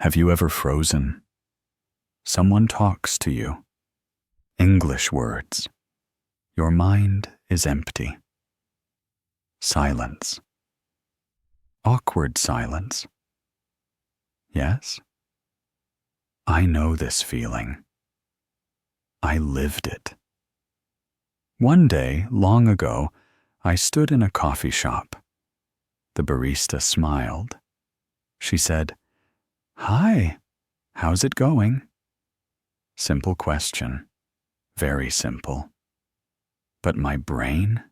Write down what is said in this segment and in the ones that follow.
Have you ever frozen? Someone talks to you. English words. Your mind is empty. Silence. Awkward silence. Yes? I know this feeling. I lived it. One day, long ago, I stood in a coffee shop. The barista smiled. She said, "Hi, how's it going?" Simple question. Very simple. But my brain?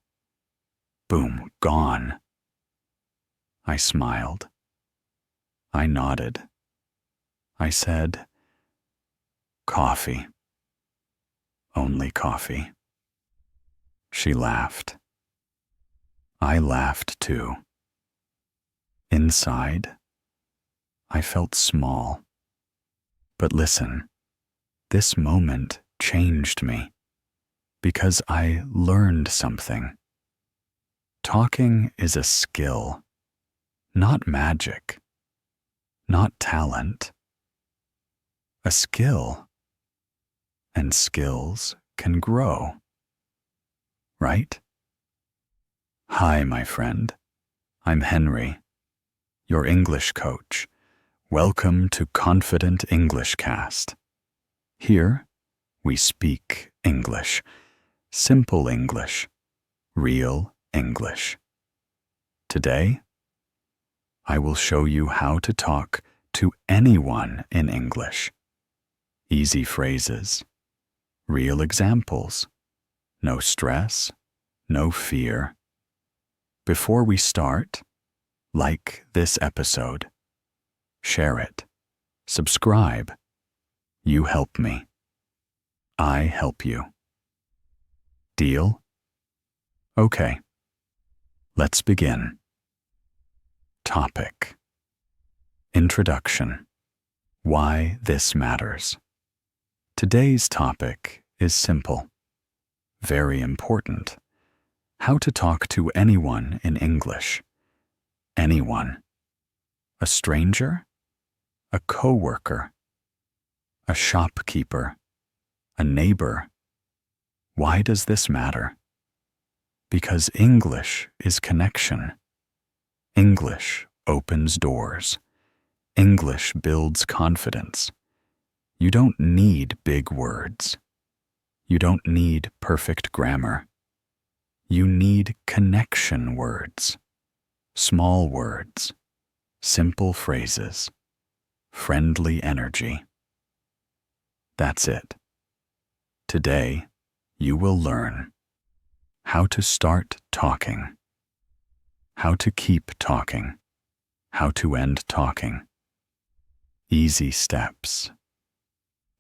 Boom, gone. I smiled. I nodded. I said, "Coffee. Only coffee." She laughed. I laughed too. Inside, I felt small. But listen, this moment changed me because I learned something. Talking is a skill, not magic, not talent. A skill, and skills can grow. Right? Hi, my friend. I'm Henry, your English coach. Welcome to Confident English Cast. Here, we speak English, simple English, real English. Today, I will show you how to talk to anyone in English. Easy phrases, real examples, no stress, no fear. Before we start, like this episode, share it, subscribe. You help me. I help you. Deal? Okay. Let's begin. Topic. Introduction. Why this matters. Today's topic is simple, very important. How to talk to anyone in English. Anyone. A stranger, a coworker, a shopkeeper, a neighbor. Why does this matter? Because English is connection. English opens doors. English builds confidence. You don't need big words. You don't need perfect grammar. You need connection words, small words, simple phrases, friendly energy. That's it. Today, you will learn how to start talking, how to keep talking, how to end talking. Easy steps,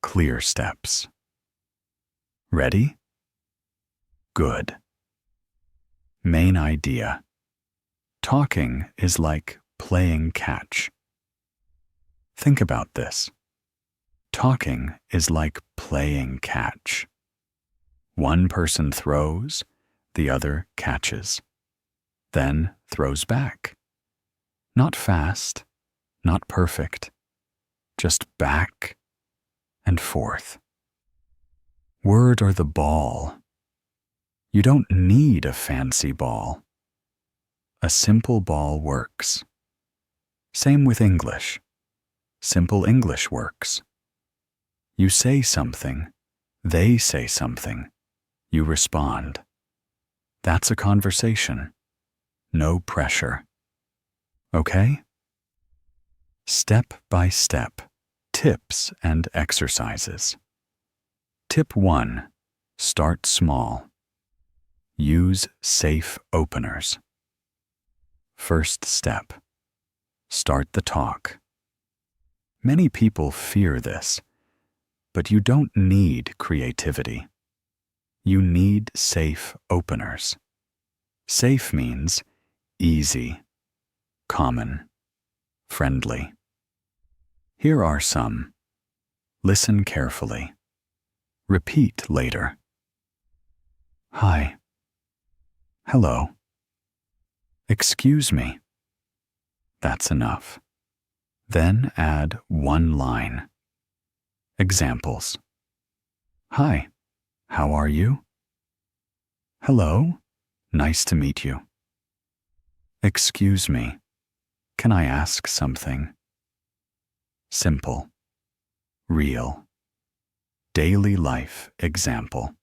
clear steps. Ready? Good. Main idea. Talking is like playing catch. Think about this. Talking is like playing catch. One person throws, the other catches, then throws back. Not fast, not perfect, just back and forth. Word or the ball. You don't need a fancy ball. A simple ball works. Same with English. Simple English works. You say something, they say something, you respond. That's a conversation. No pressure. Okay? Step by step, tips and exercises. Tip 1. Start small. Use safe openers. First step. Start the talk. Many people fear this, but you don't need creativity. You need safe openers. Safe means easy, common, friendly. Here are some. Listen carefully. Repeat later. Hi. Hello. Excuse me. That's enough. Then add one line. Examples. Hi, how are you? Hello, nice to meet you. Excuse me, can I ask something? Simple, real, daily life example.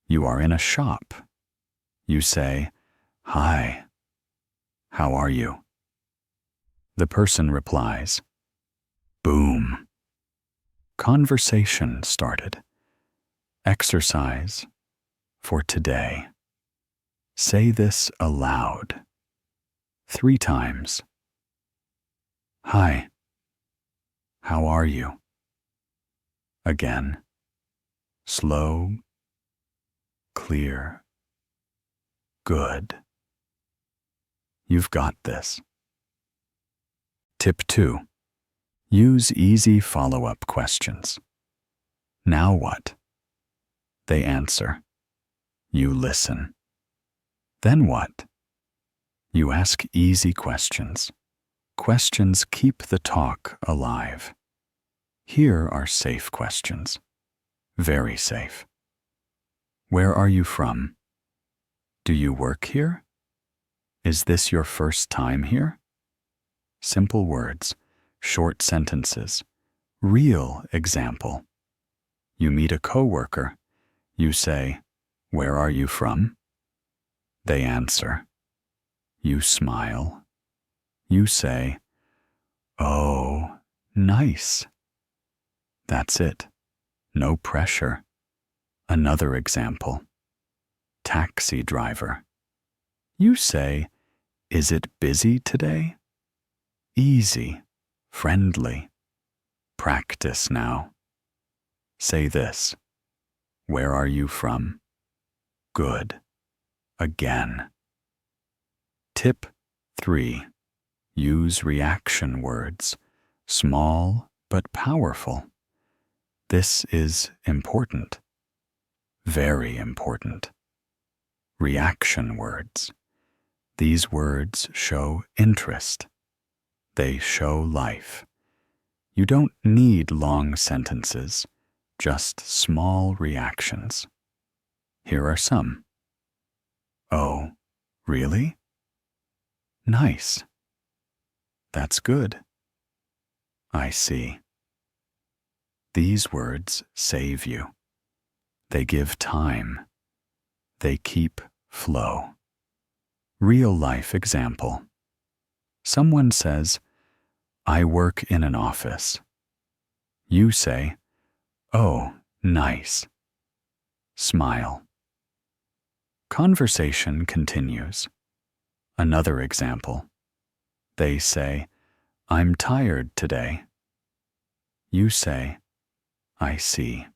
You are in a shop. You say, Hi, how are you? The person replies, Boom. Conversation started. Exercise for today. Say this aloud 3 times. Hi, how are you? Again, slow, clear, good. You've got this. Tip 2. Use easy follow-up questions. Now what? They answer. You listen. Then what? You ask easy questions. Questions keep the talk alive. Here are safe questions. Very safe. Where are you from? Do you work here? Is this your first time here? Simple words, short sentences, real example. You meet a coworker. You say, Where are you from? They answer. You smile. You say, Oh, nice. That's it. No pressure. Another example. Taxi driver. You say, Is it busy today? Easy, friendly. Practice now. Say this. Where are you from? Good. Again. Tip 3. Use reaction words. Small but powerful. This is important. Very important. Reaction words. These words show interest. They show life. You don't need long sentences, just small reactions. Here are some. Oh, really? Nice. That's good. I see. These words save you. They give time. They keep flow. Real life example. Someone says, I work in an office. You say, Oh, nice. Smile. Conversation continues. Another example. They say, I'm tired today. You say, I see.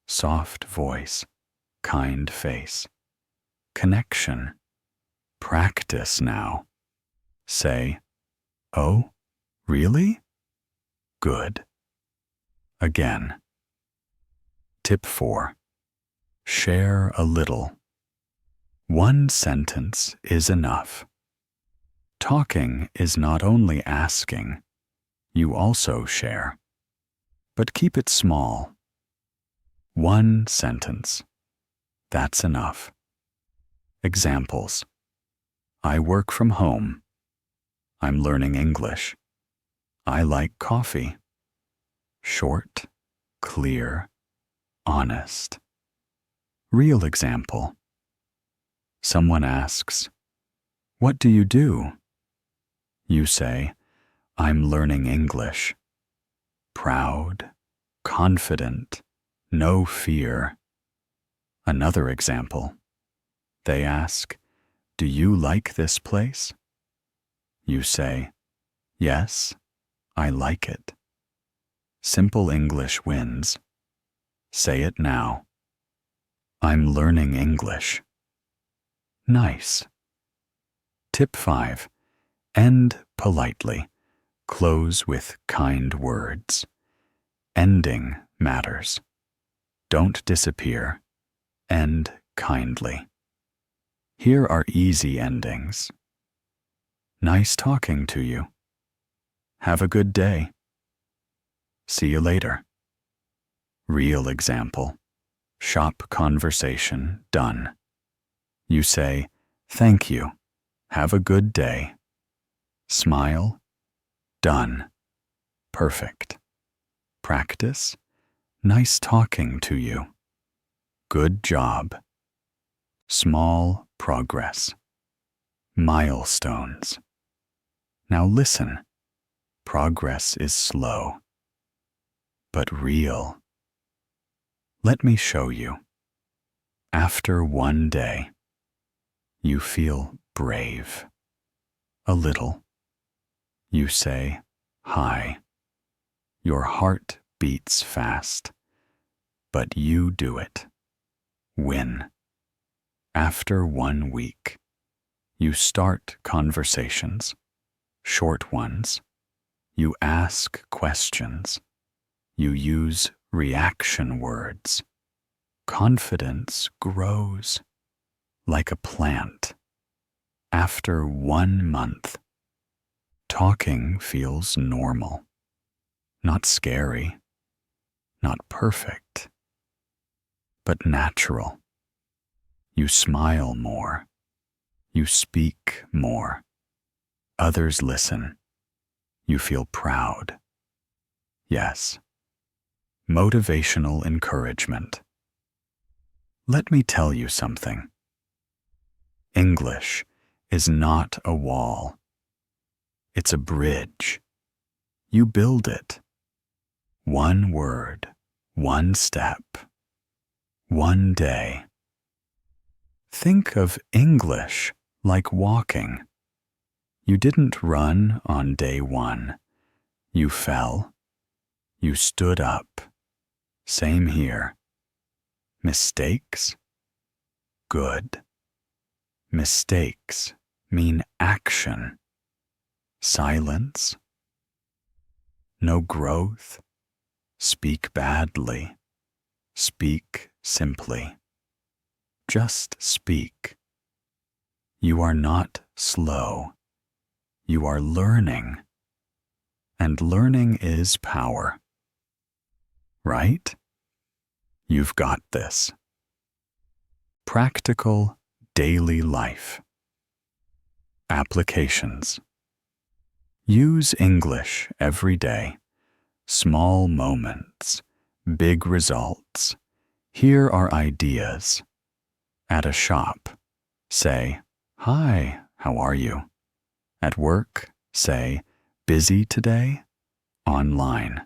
Soft voice, kind face. Connection. Practice now. Say, Oh, really? Good. Again. Tip 4. Share a little. One sentence is enough. Talking is not only asking, you also share. But keep it small. One sentence. That's enough. Examples. I work from home. I'm learning English. I like coffee. Short, clear, honest. Real example. Someone asks, What do you do? You say, I'm learning English. Proud, confident, no fear. Another example. They ask, Do you like this place? You say, Yes, I like it. Simple English wins. Say it now. I'm learning English. Nice. Tip 5. End politely. Close with kind words. Ending matters. Don't disappear. End kindly. Here are easy endings. Nice talking to you. have a good day. See you later. Real example. Shop conversation done. You say, thank you. Have a good day. Smile. Done. Perfect. Practice. Nice talking to you. Good job. Small progress. Milestones. Now listen. Progress is slow, but real. Let me show you. After one day, you feel brave. A little. You say, hi. Your heart beats fast, but you do it. Win. After 1 week, you start conversations, short ones. You ask questions. You use reaction words. Confidence grows like a plant. After 1 month, talking feels normal, not scary, not perfect, but natural. You smile more. You speak more. Others listen. You feel proud. Yes. Motivational encouragement. Let me tell you something. English is not a wall. It's a bridge. You build it. 1 word, 1 step, 1 day. Think of English like walking. You didn't run on day 1. You fell. You stood up. Same here. Mistakes? Good. Mistakes mean action. Silence? No growth. Speak badly. Speak simply. Just speak. You are not slow. You are learning. And learning is power. Right? You've got this. Practical daily life. Applications. Use English every day. Small moments, big results. Here are ideas. At a shop, say, hi, how are you? At work, say, busy today? Online.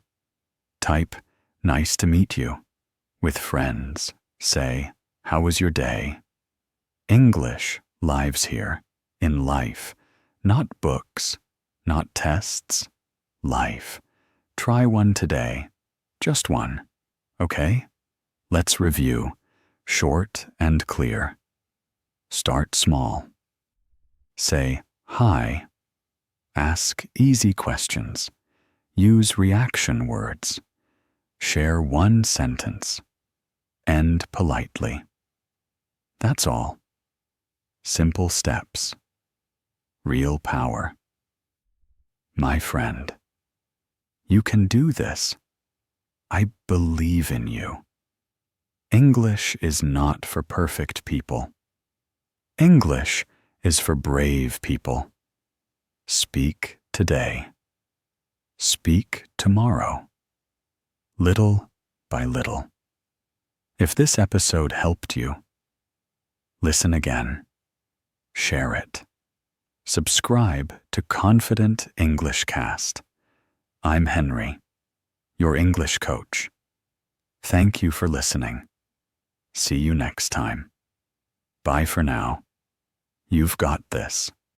Type, nice to meet you. With friends, say, how was your day? English lives here, in life, not books, not tests, life. Try one today, just one, okay? Let's review, short and clear. Start small. Say, hi. Ask easy questions. Use reaction words. Share 1 sentence. End politely. That's all. Simple steps. Real power. My friend, you can do this. I believe in you. English is not for perfect people. English is for brave people. Speak today. Speak tomorrow. Little by little. If this episode helped you, listen again. Share it. Subscribe to Confident English Cast. I'm Henry, your English coach. Thank you for listening. See you next time. Bye for now. You've got this.